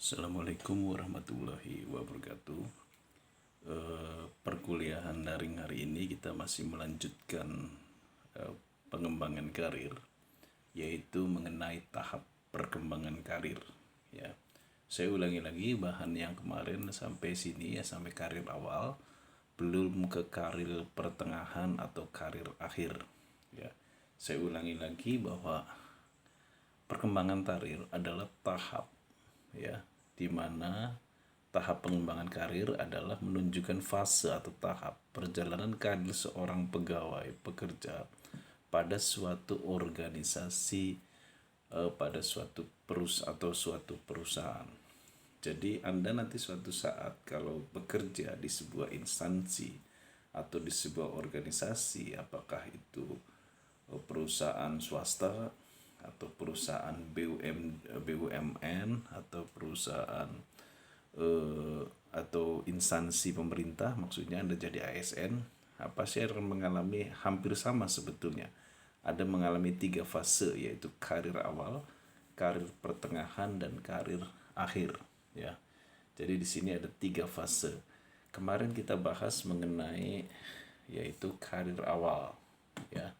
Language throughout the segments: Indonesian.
Assalamualaikum warahmatullahi wabarakatuh. Perkuliahan daring hari ini kita masih melanjutkan pengembangan karir, yaitu mengenai tahap perkembangan karir. Ya, saya ulangi lagi bahan yang kemarin sampai sini ya, sampai karir awal, belum ke karir pertengahan atau karir akhir. Ya, saya ulangi lagi bahwa perkembangan karir adalah tahap, ya, di mana tahap pengembangan karir adalah menunjukkan fase atau tahap perjalanan karir seorang pegawai pekerja pada suatu organisasi, pada suatu atau suatu perusahaan. Jadi Anda nanti suatu saat kalau bekerja di sebuah instansi atau di sebuah organisasi, apakah itu perusahaan swasta atau perusahaan BUMN atau perusahaan atau instansi pemerintah, maksudnya Anda jadi ASN, pasti akan mengalami hampir sama sebetulnya. Ada mengalami 3 fase, yaitu karir awal, karir pertengahan, dan karir akhir. Ya, jadi di sini ada 3 fase. Kemarin kita bahas mengenai yaitu karir awal. Ya,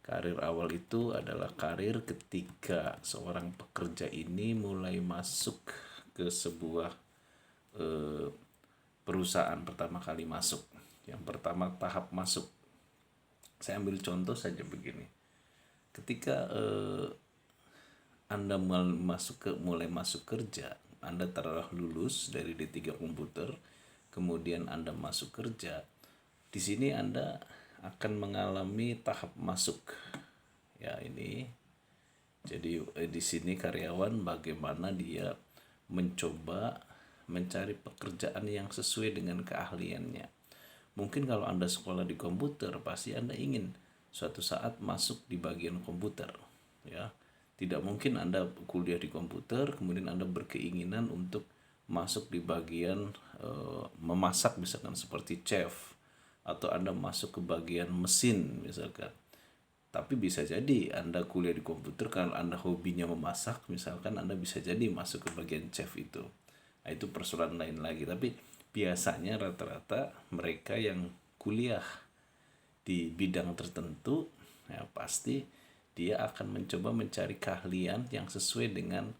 karir awal itu adalah karir ketika seorang pekerja ini mulai masuk ke sebuah perusahaan, pertama kali masuk. Yang pertama, tahap masuk. Saya ambil contoh saja begini. Ketika Anda mulai masuk kerja, Anda telah lulus dari D3 komputer, kemudian Anda masuk kerja. Di sini Anda akan mengalami tahap masuk. Ya, ini. Jadi di sini karyawan bagaimana dia mencoba mencari pekerjaan yang sesuai dengan keahliannya. Mungkin kalau Anda sekolah di komputer, pasti Anda ingin suatu saat masuk di bagian komputer, ya. Tidak mungkin Anda kuliah di komputer kemudian Anda berkeinginan untuk masuk di bagian memasak, misalkan seperti chef, atau Anda masuk ke bagian mesin misalkan. Tapi bisa jadi Anda kuliah di komputer karena Anda hobinya memasak, misalkan Anda bisa jadi masuk ke bagian chef itu. Nah, itu persoalan lain lagi. Tapi biasanya rata-rata mereka yang kuliah di bidang tertentu, ya pasti dia akan mencoba mencari keahlian yang sesuai dengan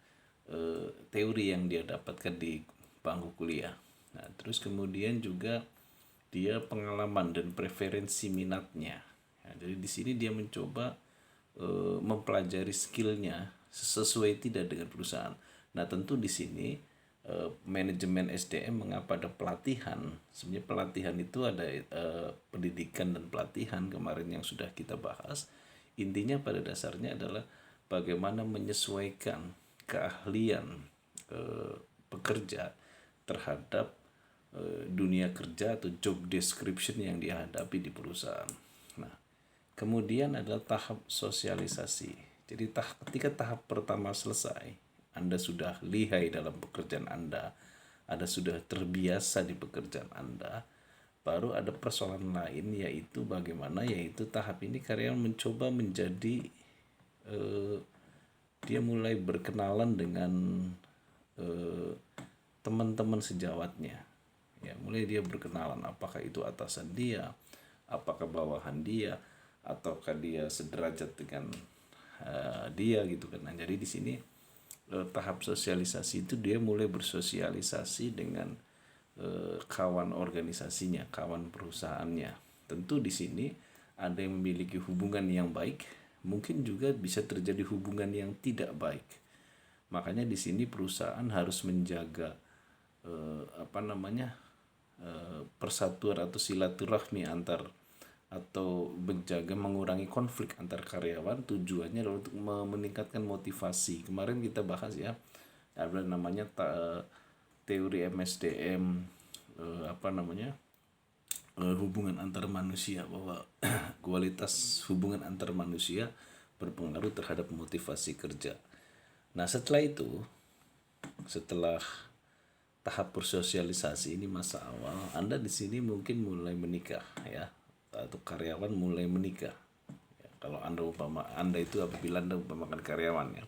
teori yang dia dapatkan di bangku kuliah. Nah, terus kemudian juga dia pengalaman dan preferensi minatnya. Ya, jadi di sini dia mencoba mempelajari skillnya sesuai tidak dengan perusahaan. Nah, tentu di sini manajemen SDM mengapa ada pelatihan. Sebenarnya pelatihan itu ada pendidikan dan pelatihan kemarin yang sudah kita bahas. Intinya pada dasarnya adalah bagaimana menyesuaikan keahlian pekerja terhadap dunia kerja atau job description yang dihadapi di perusahaan. Nah, kemudian adalah tahap sosialisasi. Jadi ketika tahap pertama selesai, Anda sudah lihai dalam pekerjaan Anda sudah terbiasa di pekerjaan Anda, baru ada persoalan lain, yaitu bagaimana, yaitu tahap ini karyawan mencoba menjadi dia mulai berkenalan dengan teman-teman sejawatnya. Ya, mulai dia berkenalan, apakah itu atasan dia, apakah bawahan dia, ataukah dia sederajat dengan dia gitu kan. Nah, jadi di sini tahap sosialisasi itu dia mulai bersosialisasi dengan kawan organisasinya, kawan perusahaannya. Tentu di sini ada yang memiliki hubungan yang baik, mungkin juga bisa terjadi hubungan yang tidak baik. Makanya di sini perusahaan harus menjaga persatuan atau silaturahmi antar, atau menjaga mengurangi konflik antar karyawan. Tujuannya adalah untuk meningkatkan motivasi. Kemarin kita bahas ya, ada namanya teori MSDM, hubungan antar manusia, bahwa kualitas hubungan antar manusia berpengaruh terhadap motivasi kerja. Nah, setelah tahap bersosialisasi ini masa awal, Anda di sini mungkin mulai menikah, ya, atau karyawan mulai menikah. Ya, kalau Anda itu apabila Anda umpamakan karyawan, ya.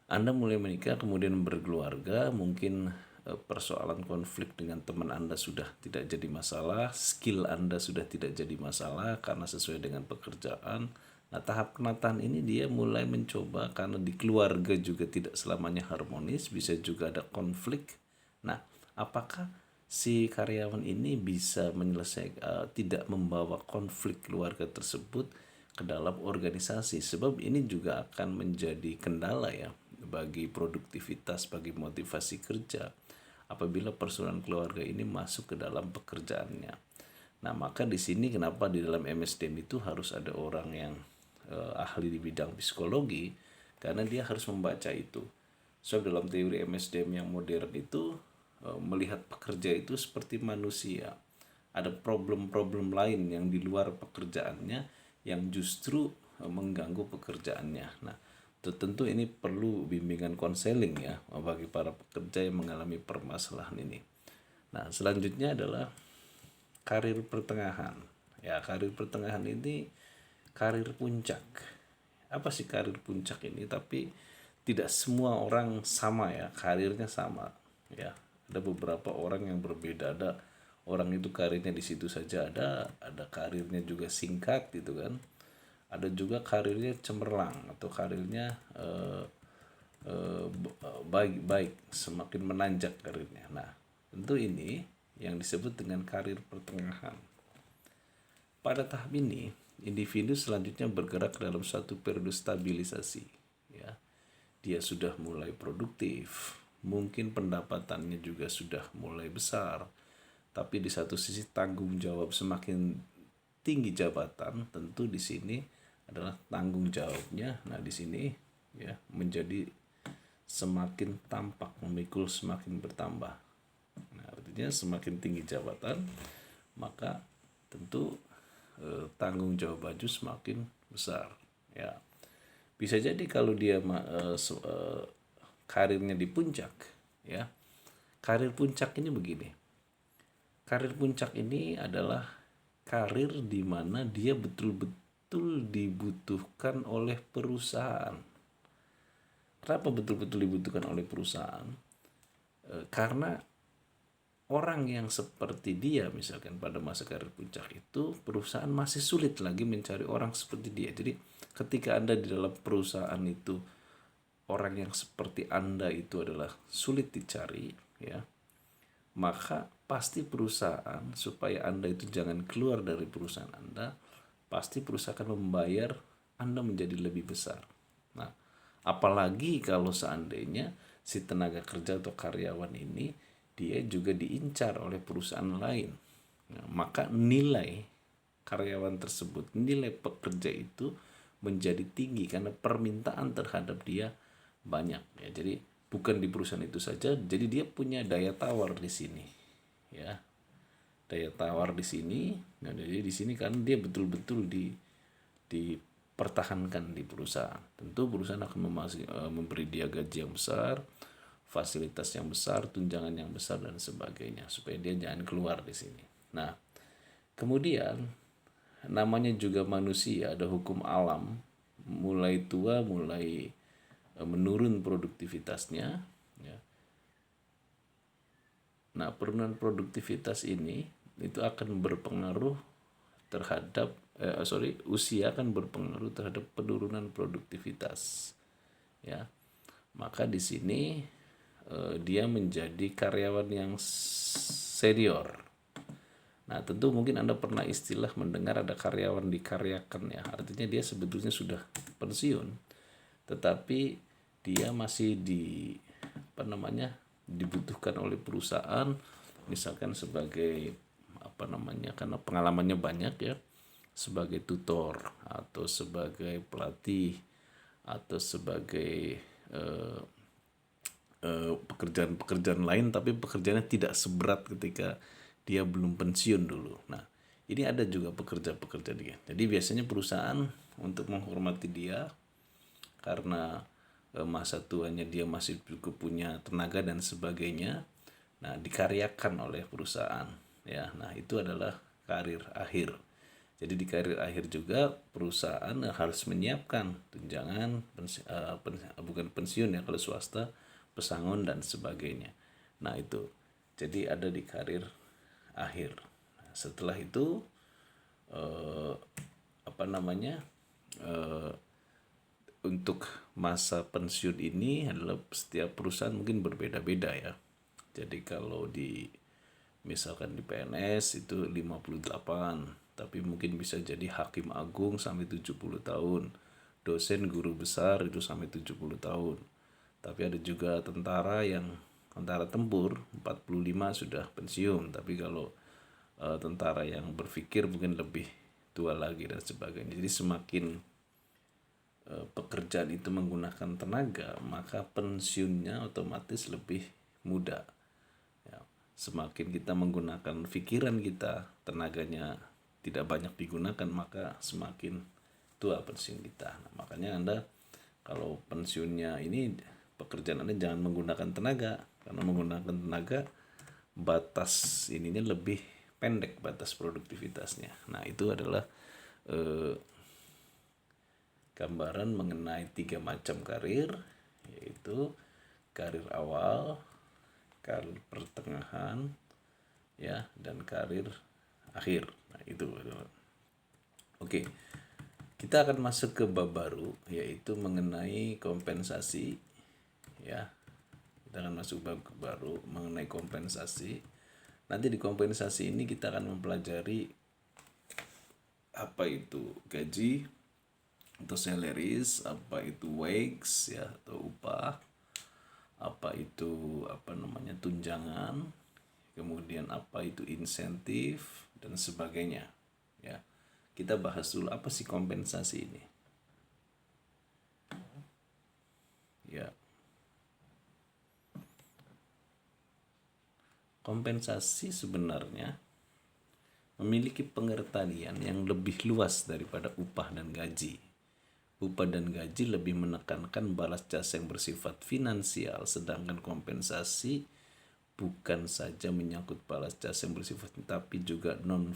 Anda mulai menikah kemudian berkeluarga, mungkin persoalan konflik dengan teman Anda sudah tidak jadi masalah, skill Anda sudah tidak jadi masalah karena sesuai dengan pekerjaan. Nah, tahap penataan ini dia mulai mencoba karena di keluarga juga tidak selamanya harmonis, bisa juga ada konflik. Nah, apakah si karyawan ini bisa menyelesaikan, tidak membawa konflik keluarga tersebut ke dalam organisasi, sebab ini juga akan menjadi kendala ya bagi produktivitas, bagi motivasi kerja apabila persoalan keluarga ini masuk ke dalam pekerjaannya. Nah, maka di sini kenapa di dalam MSDM itu harus ada orang yang ahli di bidang psikologi, karena dia harus membaca itu. So dalam teori MSDM yang modern itu melihat pekerja itu seperti manusia. Ada problem-problem lain yang di luar pekerjaannya yang justru mengganggu pekerjaannya. Nah, tentu ini perlu bimbingan konseling ya bagi para pekerja yang mengalami permasalahan ini. Nah, selanjutnya adalah karir pertengahan. Ya, karir pertengahan ini karir puncak. Apa sih karir puncak ini? Tapi tidak semua orang sama ya, karirnya sama. Ya, ada beberapa orang yang berbeda. Ada orang itu karirnya di situ saja, ada karirnya juga singkat gitu kan. Ada juga karirnya cemerlang atau karirnya baik-baik, semakin menanjak karirnya. Nah, tentu ini yang disebut dengan karir pertengahan. Pada tahap ini, individu selanjutnya bergerak dalam suatu periode stabilisasi. Ya, dia sudah mulai produktif, mungkin pendapatannya juga sudah mulai besar, tapi di satu sisi tanggung jawab semakin tinggi jabatan, tentu di sini adalah tanggung jawabnya. Nah, di sini ya menjadi semakin tampak, memikul semakin bertambah. Nah, artinya semakin tinggi jabatan, maka tentu tanggung jawab baju semakin besar. Ya, bisa jadi kalau dia karirnya di puncak, ya. Karir puncak ini begini. Karir puncak ini adalah karir di mana dia betul-betul dibutuhkan oleh perusahaan. Kenapa betul-betul dibutuhkan oleh perusahaan? Karena orang yang seperti dia misalkan pada masa karir puncak itu, perusahaan masih sulit lagi mencari orang seperti dia. Jadi ketika Anda di dalam perusahaan itu, orang yang seperti Anda itu adalah sulit dicari, ya, maka pasti perusahaan, supaya Anda itu jangan keluar dari perusahaan Anda, pasti perusahaan akan membayar Anda menjadi lebih besar. Nah, apalagi kalau seandainya si tenaga kerja atau karyawan ini dia juga diincar oleh perusahaan lain. Nah, maka nilai karyawan tersebut, nilai pekerja itu menjadi tinggi karena permintaan terhadap dia banyak ya. Jadi bukan di perusahaan itu saja, jadi dia punya daya tawar di sini. Ya. Daya tawar di sini. Nah, jadi di sini kan dia betul-betul dipertahankan di perusahaan. Tentu perusahaan akan memberi dia gaji yang besar, fasilitas yang besar, tunjangan yang besar dan sebagainya supaya dia jangan keluar di sini. Nah, kemudian namanya juga manusia, ada hukum alam, mulai tua mulai menurun produktivitasnya ya. Nah, penurunan produktivitas ini itu akan berpengaruh terhadap usia akan berpengaruh terhadap penurunan produktivitas ya. Maka di sini dia menjadi karyawan yang senior. Nah, tentu mungkin Anda pernah istilah mendengar ada karyawan dikaryakan ya. Artinya dia sebetulnya sudah pensiun, tetapi dia masih dibutuhkan oleh perusahaan, misalkan sebagai karena pengalamannya banyak ya, sebagai tutor atau sebagai pelatih atau sebagai pekerjaan-pekerjaan lain, tapi pekerjaannya tidak seberat ketika dia belum pensiun dulu. Nah, ini ada juga pekerja-pekerja dia. Jadi biasanya perusahaan untuk menghormati dia karena masa tuanya dia masih cukup punya tenaga dan sebagainya. Nah, dikaryakan oleh perusahaan ya. Nah, itu adalah karir akhir. Jadi di karir akhir juga perusahaan harus menyiapkan tunjangan bukan pensiun ya kalau swasta, pesangon dan sebagainya. Nah itu, jadi ada di karir akhir. Nah, setelah itu eh, apa namanya eh, untuk masa pensiun ini adalah setiap perusahaan mungkin berbeda-beda ya. Jadi kalau di misalkan di PNS itu 58, tapi mungkin bisa jadi hakim agung sampai 70 tahun. Dosen guru besar itu sampai 70 tahun. Tapi ada juga tentara tempur 45 sudah pensiun, tapi kalau tentara yang berpikir mungkin lebih tua lagi dan sebagainya. Jadi semakin pekerjaan itu menggunakan tenaga, maka pensiunnya otomatis lebih muda. Ya, semakin kita menggunakan pikiran kita, tenaganya tidak banyak digunakan, maka semakin tua pensiun kita. Nah, makanya Anda kalau pensiunnya ini pekerjaan Anda jangan menggunakan tenaga, karena menggunakan tenaga batas ininya lebih pendek, batas produktivitasnya. Nah, itu adalah eh, gambaran mengenai 3 macam karir, yaitu karir awal, karir pertengahan, ya, dan karir akhir. Nah, itu. Oke. Kita akan masuk ke bab baru, yaitu mengenai kompensasi, ya. Kita akan masuk bab baru mengenai kompensasi. Nanti di kompensasi ini kita akan mempelajari apa itu gaji atau salaries, apa itu wage ya atau upah, apa itu tunjangan, kemudian apa itu insentif dan sebagainya ya. Kita bahas dulu apa sih kompensasi ini ya. Kompensasi sebenarnya memiliki pengertian yang lebih luas daripada upah dan gaji. Upah dan gaji lebih menekankan balas jasa yang bersifat finansial, sedangkan kompensasi bukan saja menyangkut balas jasa yang bersifat tapi juga non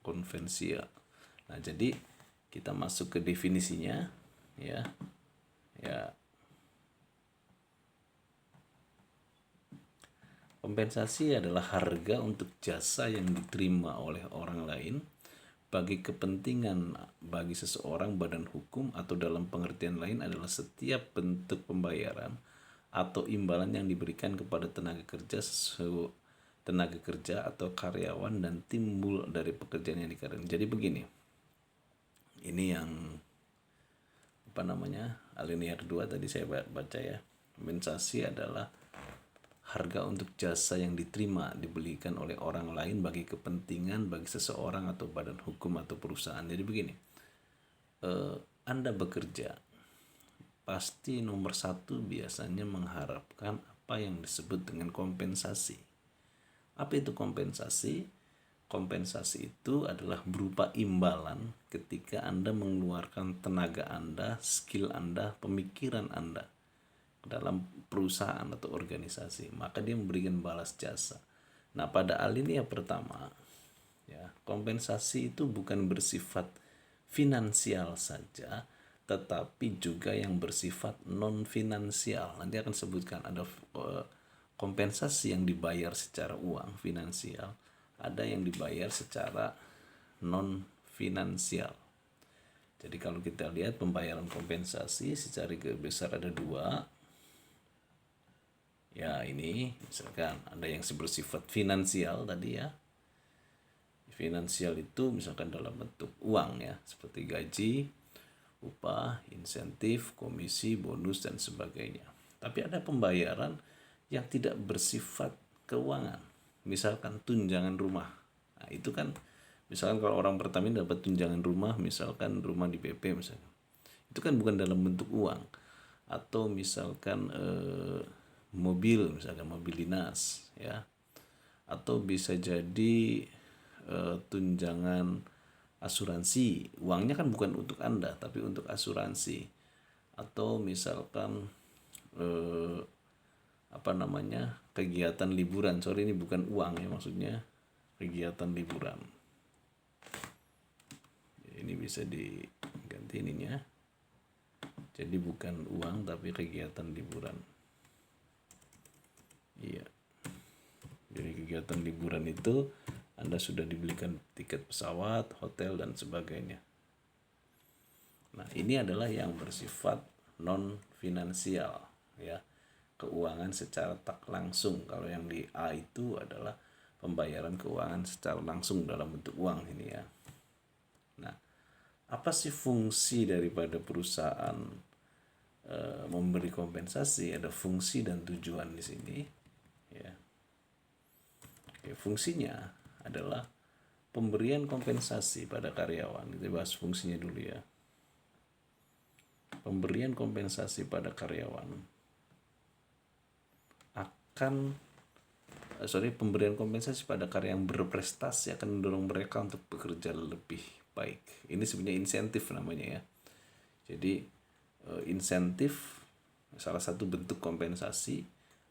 konvensional. Nah, jadi kita masuk ke definisinya ya. Ya. Kompensasi adalah harga untuk jasa yang diterima oleh orang lain bagi kepentingan bagi seseorang badan hukum, atau dalam pengertian lain adalah setiap bentuk pembayaran atau imbalan yang diberikan kepada tenaga kerja atau karyawan dan timbul dari pekerjaan yang dikerjakan. Jadi begini, ini yang alinear 2 tadi saya baca ya. Kompensasi adalah harga untuk jasa yang diterima dibelikan oleh orang lain bagi kepentingan bagi seseorang atau badan hukum atau perusahaan. Jadi begini, Anda bekerja, pasti nomor satu biasanya mengharapkan apa yang disebut dengan kompensasi. Apa itu kompensasi? Kompensasi itu adalah berupa imbalan ketika Anda mengeluarkan tenaga Anda, skill Anda, pemikiran Anda dalam perusahaan atau organisasi, maka dia memberikan balas jasa. Nah, pada alinea pertama ya, kompensasi itu bukan bersifat finansial saja, tetapi juga yang bersifat non finansial. Nanti akan sebutkan ada kompensasi yang dibayar secara uang finansial, ada yang dibayar secara non finansial. Jadi kalau kita lihat pembayaran kompensasi secara besar ada dua. Ya, ini misalkan ada yang bersifat finansial tadi ya. Finansial itu misalkan dalam bentuk uang ya, seperti gaji, upah, insentif, komisi, bonus dan sebagainya. Tapi ada pembayaran yang tidak bersifat keuangan. Misalkan tunjangan rumah. Nah, itu kan misalkan kalau orang Pertamina dapat tunjangan rumah, misalkan rumah di PP misalkan. Itu kan bukan dalam bentuk uang. Atau misalkan mobil, misalkan mobil dinas ya, atau bisa jadi tunjangan asuransi, uangnya kan bukan untuk Anda tapi untuk asuransi, atau misalkan kegiatan liburan. Ini bukan uang ya, maksudnya kegiatan liburan Ini bisa diganti ininya. Jadi bukan uang tapi kegiatan liburan. Iya. Jadi kegiatan liburan itu Anda sudah dibelikan tiket pesawat, hotel dan sebagainya. Nah, ini adalah yang bersifat non finansial ya. Keuangan secara tak langsung. Kalau yang di A itu adalah pembayaran keuangan secara langsung dalam bentuk uang ini ya. Nah, apa sih fungsi daripada perusahaan memberi kompensasi? Ada fungsi dan tujuan di sini ya. Oke, fungsinya adalah pemberian kompensasi pada karyawan. Kita bahas fungsinya dulu ya. Pemberian kompensasi pada karyawan pemberian kompensasi pada karyawan yang berprestasi akan mendorong mereka untuk bekerja lebih baik. Ini sebenarnya insentif namanya ya. Jadi insentif salah satu bentuk kompensasi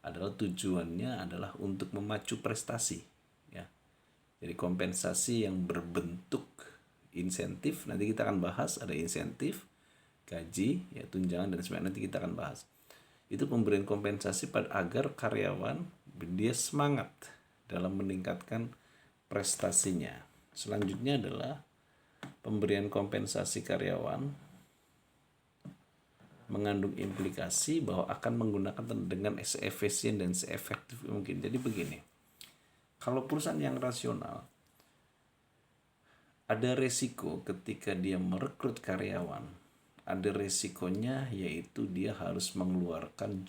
adalah tujuannya adalah untuk memacu prestasi ya. Jadi kompensasi yang berbentuk insentif, nanti kita akan bahas, ada insentif, gaji, ya tunjangan dan sebagainya, nanti kita akan bahas. Itu pemberian kompensasi agar karyawan dia semangat dalam meningkatkan prestasinya. Selanjutnya adalah pemberian kompensasi karyawan mengandung implikasi bahwa akan menggunakan dengan seefisien dan seefektif mungkin. Jadi begini, kalau perusahaan yang rasional, ada resiko ketika dia merekrut karyawan, ada resikonya yaitu dia harus mengeluarkan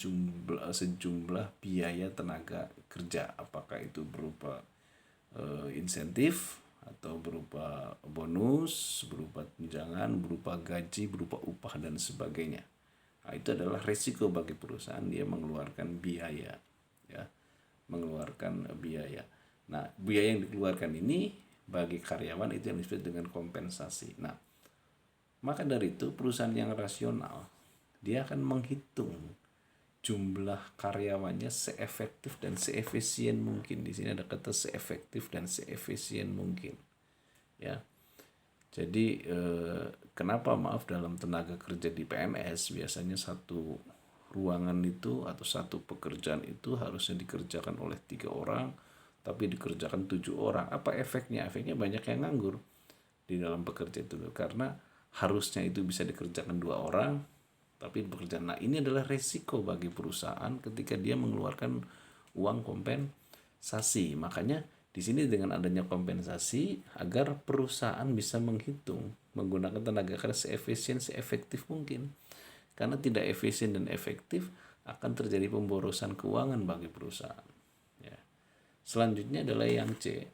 sejumlah biaya tenaga kerja, apakah itu berupa insentif atau berupa bonus, berupa tunjangan, berupa gaji, berupa upah dan sebagainya. Nah, itu adalah resiko bagi perusahaan, dia mengeluarkan biaya ya, mengeluarkan biaya. Nah, biaya yang dikeluarkan ini bagi karyawan itu yang disebut dengan kompensasi. Nah, maka dari itu perusahaan yang rasional dia akan menghitung jumlah karyawannya seefektif dan seefisien mungkin. Di sini ada kata seefektif dan seefisien mungkin. Ya. Jadi kenapa dalam tenaga kerja di PNS biasanya satu ruangan itu atau satu pekerjaan itu harusnya dikerjakan oleh 3 orang tapi dikerjakan 7 orang. Apa efeknya? Efeknya banyak yang nganggur di dalam pekerjaan itu karena harusnya itu bisa dikerjakan 2 orang tapi pekerjaan. Nah, ini adalah resiko bagi perusahaan ketika dia mengeluarkan uang kompensasi. Makanya di sini dengan adanya kompensasi agar perusahaan bisa menghitung menggunakan tenaga kerja seefisien, seefektif mungkin. Karena tidak efisien dan efektif akan terjadi pemborosan keuangan bagi perusahaan. Ya. Selanjutnya adalah yang C.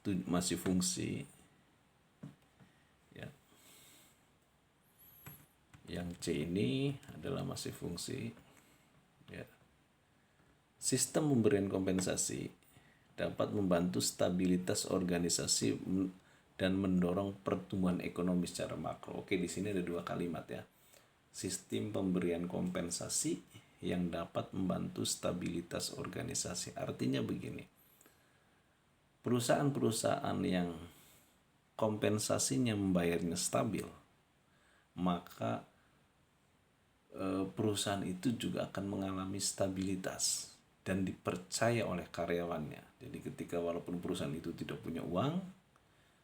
Itu masih fungsi. Ya. Yang C ini adalah masih fungsi. Ya. Sistem pemberian kompensasi dapat membantu stabilitas organisasi dan mendorong pertumbuhan ekonomi secara makro. Oke, di sini ada 2 kalimat ya. Sistem pemberian kompensasi yang dapat membantu stabilitas organisasi. Artinya begini. Perusahaan-perusahaan yang kompensasinya membayarnya stabil, maka perusahaan itu juga akan mengalami stabilitas dan dipercaya oleh karyawannya. Jadi ketika walaupun perusahaan itu tidak punya uang,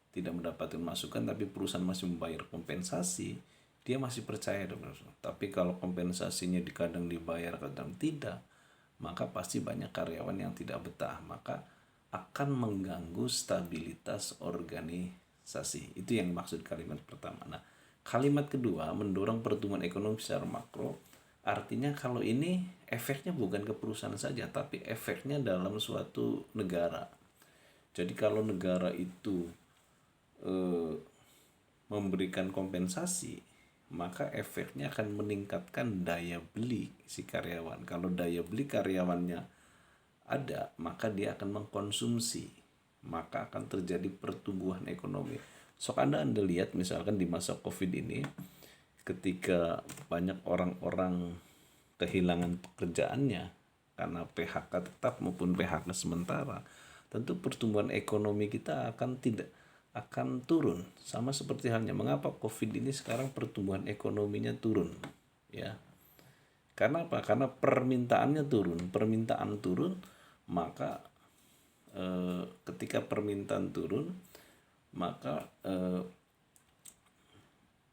tidak mendapatkan masukan, tapi perusahaan masih membayar kompensasi, dia masih percaya dengan perusahaan. Tapi kalau kompensasinya kadang dibayar, kadang tidak, maka pasti banyak karyawan yang tidak betah, maka akan mengganggu stabilitas organisasi. Itu yang maksud kalimat pertama. Nah, kalimat kedua, mendorong pertumbuhan ekonomi secara makro. Artinya kalau ini efeknya bukan ke perusahaan saja, tapi efeknya dalam suatu negara. Jadi kalau negara itu memberikan kompensasi, maka efeknya akan meningkatkan daya beli si karyawan. Kalau daya beli karyawannya ada, maka dia akan mengkonsumsi, maka akan terjadi pertumbuhan ekonomi. Anda lihat misalkan di masa COVID ini, ketika banyak orang-orang kehilangan pekerjaannya karena PHK tetap maupun PHK sementara, tentu pertumbuhan ekonomi kita akan akan turun. Sama seperti halnya mengapa COVID ini sekarang pertumbuhan ekonominya turun, ya. Karena apa? Karena permintaannya turun. Permintaan turun, maka ketika permintaan turun, maka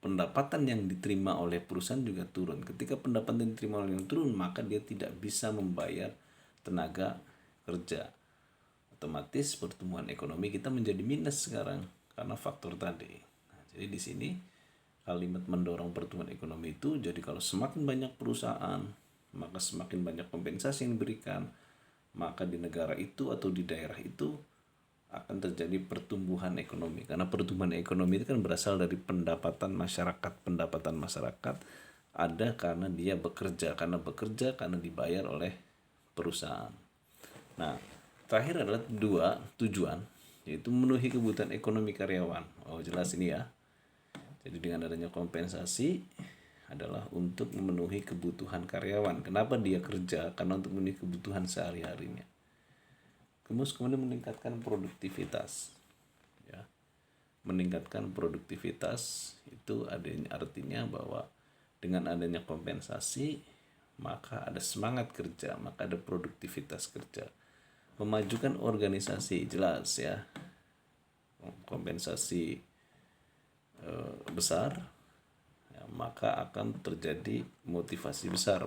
pendapatan yang diterima oleh perusahaan juga turun. Ketika pendapatan yang diterima oleh yang turun, maka dia tidak bisa membayar tenaga kerja. Otomatis pertumbuhan ekonomi kita menjadi minus sekarang karena faktor tadi. Nah, jadi di sini kalimat mendorong pertumbuhan ekonomi itu, jadi kalau semakin banyak perusahaan, maka semakin banyak kompensasi yang diberikan, maka di negara itu atau di daerah itu akan terjadi pertumbuhan ekonomi. Karena pertumbuhan ekonomi itu kan berasal dari pendapatan masyarakat. Pendapatan masyarakat ada karena dia bekerja, karena dibayar oleh perusahaan. Nah, terakhir adalah 2 tujuan, yaitu memenuhi kebutuhan ekonomi karyawan. Oh, jelas ini ya. Jadi dengan adanya kompensasi adalah untuk memenuhi kebutuhan karyawan. Kenapa dia kerja? Karena untuk memenuhi kebutuhan sehari-harinya. Kemudian meningkatkan produktivitas, ya. Meningkatkan produktivitas itu artinya bahwa dengan adanya kompensasi maka ada semangat kerja, maka ada produktivitas kerja. Memajukan organisasi, jelas ya. Kompensasi besar, ya, maka akan terjadi motivasi besar,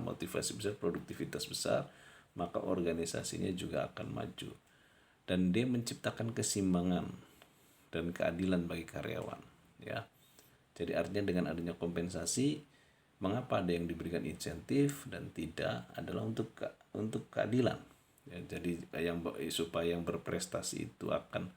produktivitas besar, maka organisasinya juga akan maju. Dan dia menciptakan keseimbangan dan keadilan bagi karyawan, ya. Jadi artinya dengan adanya kompensasi, mengapa ada yang diberikan insentif dan tidak, adalah untuk keadilan, ya. Jadi supaya yang berprestasi itu akan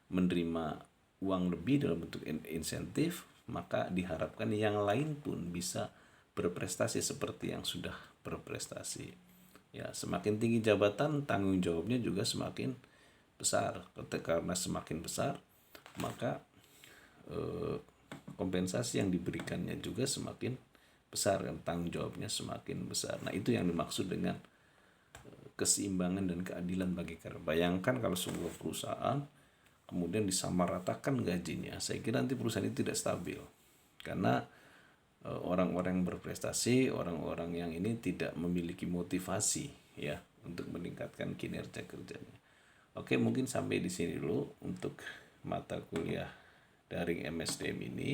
menerima uang lebih dalam bentuk insentif, maka diharapkan yang lain pun bisa berprestasi seperti yang sudah berprestasi. Ya, semakin tinggi jabatan, tanggung jawabnya juga semakin besar. Karena semakin besar, maka kompensasi yang diberikannya juga semakin besar, dan tanggung jawabnya semakin besar. Nah, itu yang dimaksud dengan keseimbangan dan keadilan bagi karyawan. Bayangkan kalau sebuah perusahaan kemudian disamaratakan gajinya, saya kira nanti perusahaan itu tidak stabil. Karena orang-orang yang berprestasi, orang-orang yang ini tidak memiliki motivasi, ya, untuk meningkatkan kinerja kerjanya. Oke, mungkin sampai di sini dulu untuk mata kuliah daring MSDM ini.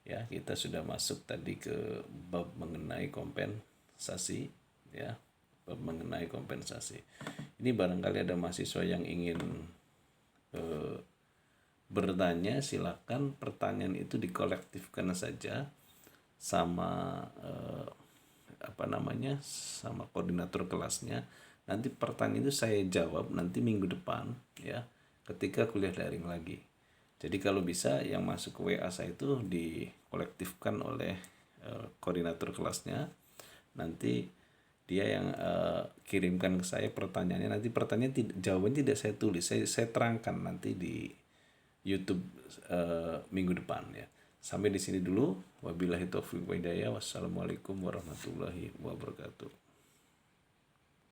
Ya, kita sudah masuk tadi ke bab mengenai kompensasi, ya. Bab mengenai kompensasi. Ini barangkali ada mahasiswa yang ingin bertanya, silakan. Pertanyaan itu dikolektifkan saja sama sama koordinator kelasnya. Nanti pertanyaan itu saya jawab nanti minggu depan, ya, ketika kuliah daring lagi. Jadi kalau bisa yang masuk ke WA saya itu dikolektifkan oleh koordinator kelasnya. Nanti dia yang kirimkan ke saya pertanyaannya. Nanti jawabannya tidak saya tulis, saya terangkan nanti di YouTube minggu depan, ya. Sampai di sini dulu. Wabillahi taufiq wa hidayah. Wassalamualaikum warahmatullahi wabarakatuh.